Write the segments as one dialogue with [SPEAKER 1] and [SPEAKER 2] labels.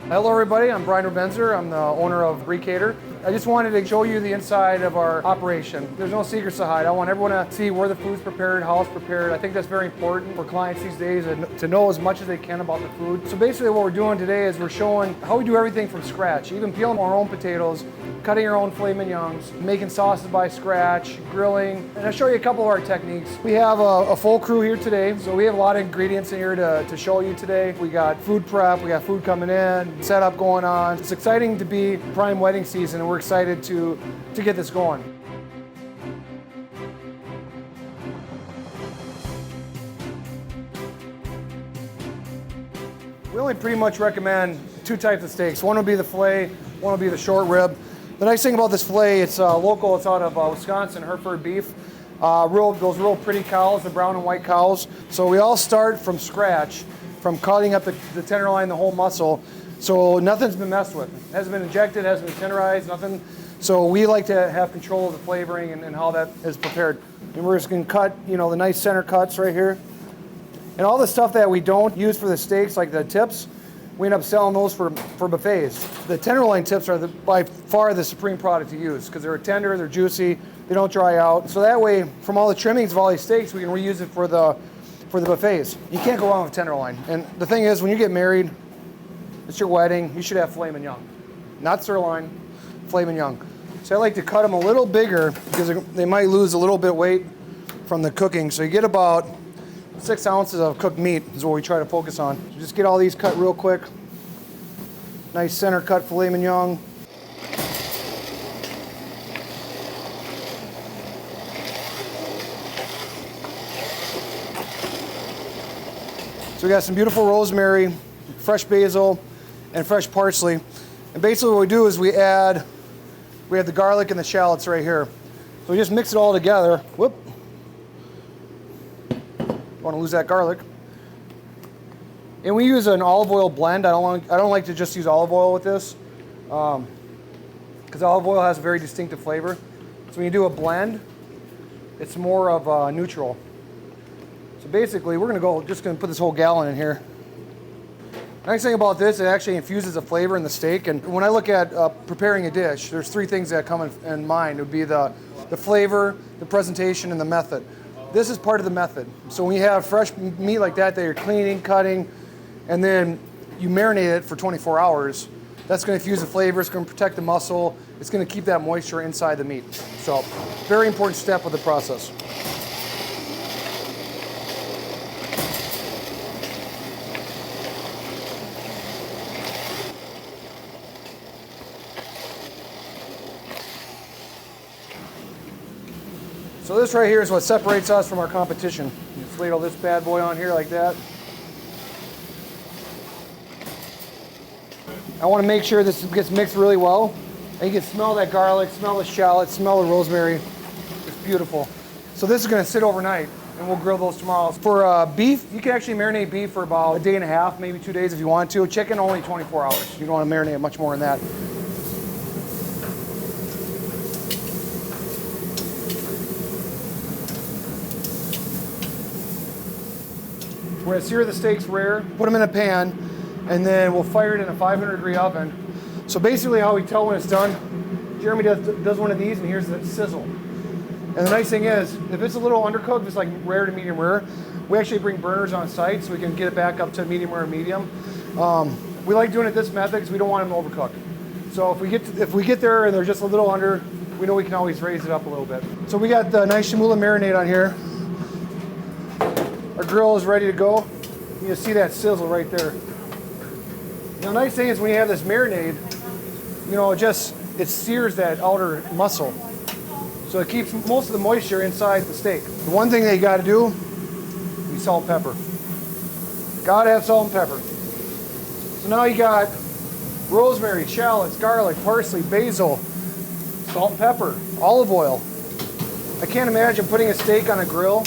[SPEAKER 1] Hello everybody, I'm Brian Rebenzer. I'm the owner of Brie Cater. I just wanted to show you the inside of our operation. There's no secrets to hide. I want everyone to see where the food's prepared, how it's prepared. I think that's very important for clients these days to know as much as they can about the food. So basically what we're doing today is we're showing how we do everything from scratch, even peeling our own potatoes, cutting our own filet mignons, making sauces by scratch, grilling, and I'll show you a couple of our techniques. We have a full crew here today, so we have a lot of ingredients in here to show you today. We got food prep, we got food coming in, setup going on. It's exciting to be prime wedding season, and we're excited to get this going. We only pretty much recommend two types of steaks. One will be the filet, one will be the short rib. The nice thing about this filet, it's local, it's out of Wisconsin, Hereford beef. Those real pretty cows, the brown and white cows. So we all start from scratch, from cutting up the tenderloin, the whole muscle. So nothing's been messed with. It hasn't been injected, hasn't been tenderized, nothing. So we like to have control of the flavoring and how that is prepared. And we're just gonna cut, the nice center cuts right here. And all the stuff that we don't use for the steaks, like the tips, we end up selling those for buffets. The tenderloin tips are by far the supreme product to use because they're tender, they're juicy, they don't dry out. So that way, from all the trimmings of all these steaks, we can reuse it for the buffets. You can't go wrong with tenderloin. And the thing is, when you get married, it's your wedding, you should have filet mignon. Not sirloin, filet mignon. So I like to cut them a little bigger because they might lose a little bit weight from the cooking. So you get about 6 ounces of cooked meat is what we try to focus on. So just get all these cut real quick. Nice center cut filet mignon. So we got some beautiful rosemary, fresh basil, and fresh parsley. And basically what we do is we have the garlic and the shallots right here. So we just mix it all together. Whoop. Want to lose that garlic. And we use an olive oil blend. I don't like to just use olive oil with this because olive oil has a very distinctive flavor. So when you do a blend, it's more of a neutral. So basically, we're just gonna put this whole gallon in here. Nice thing about this, it actually infuses a flavor in the steak. And when I look at preparing a dish, there's three things that come in mind. It would be the flavor, the presentation, and the method. This is part of the method. So when you have fresh meat like that you're cleaning, cutting, and then you marinate it for 24 hours, that's going to infuse the flavor, it's going to protect the muscle, it's going to keep that moisture inside the meat. So, very important step of the process. So this right here is what separates us from our competition. Just ladle this bad boy on here like that. I want to make sure this gets mixed really well. And you can smell that garlic, smell the shallots, smell the rosemary. It's beautiful. So this is going to sit overnight, and we'll grill those tomorrow. For beef, you can actually marinate beef for about a day and a half, maybe 2 days if you want to. Chicken, only 24 hours. You don't want to marinate much more than that. We're going to sear the steaks rare, put them in a pan, and then we'll fire it in a 500-degree oven. So basically how we tell when it's done, Jeremy does one of these and here's the sizzle. And the nice thing is, if it's a little undercooked, it's like rare to medium rare, we actually bring burners on site so we can get it back up to medium rare and medium. We like doing it this method because we don't want them to overcook. So if we get there and they're just a little under, we know we can always raise it up a little bit. So we got the nice chamula marinade on here. Our grill is ready to go. You can see that sizzle right there. The nice thing is when you have this marinade, it sears that outer muscle. So it keeps most of the moisture inside the steak. The one thing that you gotta do is salt and pepper. Gotta have salt and pepper. So now you got rosemary, shallots, garlic, parsley, basil, salt and pepper, olive oil. I can't imagine putting a steak on a grill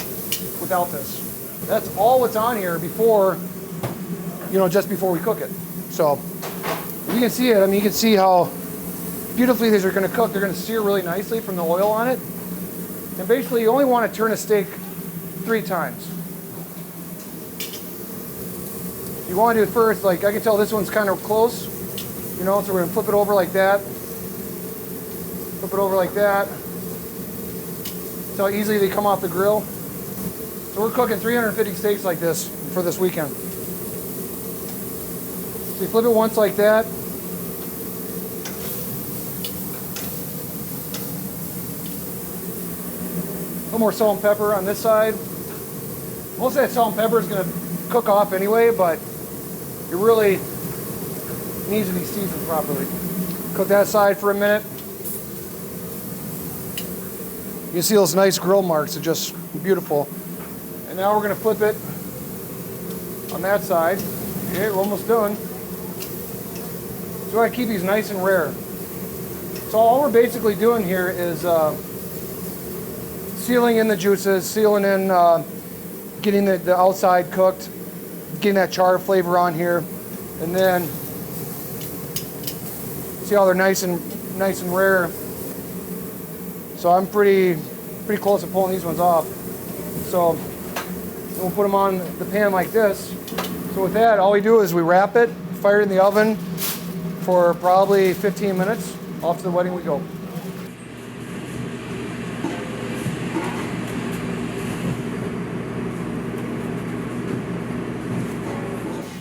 [SPEAKER 1] without this. That's all what's on here before, just before we cook it. So you can see it. I mean, you can see how beautifully these are going to cook. They're going to sear really nicely from the oil on it. And basically, you only want to turn a steak 3 times. You want to do it first, like I can tell this one's kind of close. You know, so we're gonna flip it over like that. Flip it over like that. That's how easily they come off the grill. So we're cooking 350 steaks like this for this weekend. So you flip it once like that. A little more salt and pepper on this side. Most of that salt and pepper is going to cook off anyway, but it really needs to be seasoned properly. Cook that side for a minute. You can see those nice grill marks are just beautiful. And now we're going to flip it on that side. Okay, we're almost done. So I keep these nice and rare. So all we're basically doing here is sealing in the juices, sealing in, getting the outside cooked, getting that char flavor on here, and then see how they're nice and rare. So I'm pretty close to pulling these ones off. So we'll put them on the pan like this. So with that, all we do is we wrap it, fire it in the oven for probably 15 minutes. Off to the wedding we go.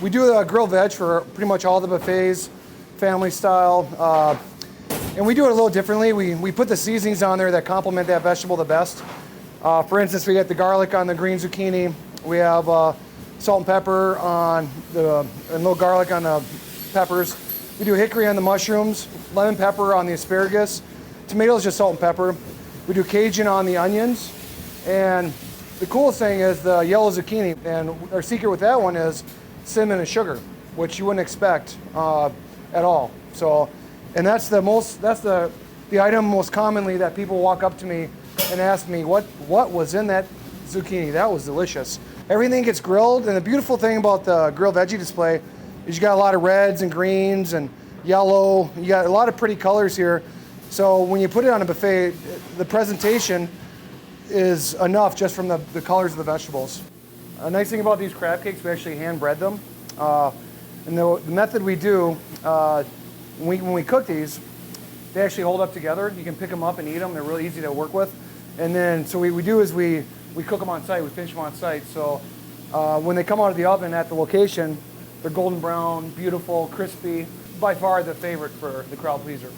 [SPEAKER 1] We do the grilled veg for pretty much all the buffets, family style, and we do it a little differently. We put the seasonings on there that complement that vegetable the best. For instance, we got the garlic on the green zucchini. We have salt and pepper on and a little garlic on the peppers. We do hickory on the mushrooms, lemon pepper on the asparagus. Tomatoes, just salt and pepper. We do Cajun on the onions. And the coolest thing is the yellow zucchini. And our secret with that one is cinnamon and sugar, which you wouldn't expect at all. So, and that's the item most commonly that people walk up to me and ask me, what was in that zucchini? That was delicious. Everything gets grilled, and the beautiful thing about the grilled veggie display is you got a lot of reds and greens and yellow. You got a lot of pretty colors here. So when you put it on a buffet, the presentation is enough just from the colors of the vegetables. A nice thing about these crab cakes, we actually hand bread them. And the method we do, when we cook these, they actually hold up together. You can pick them up and eat them. They're really easy to work with. And then, so what we do is we cook them on site. We finish them on site. So when they come out of the oven at the location, they're golden brown, beautiful, crispy. By far the favorite for the crowd pleaser.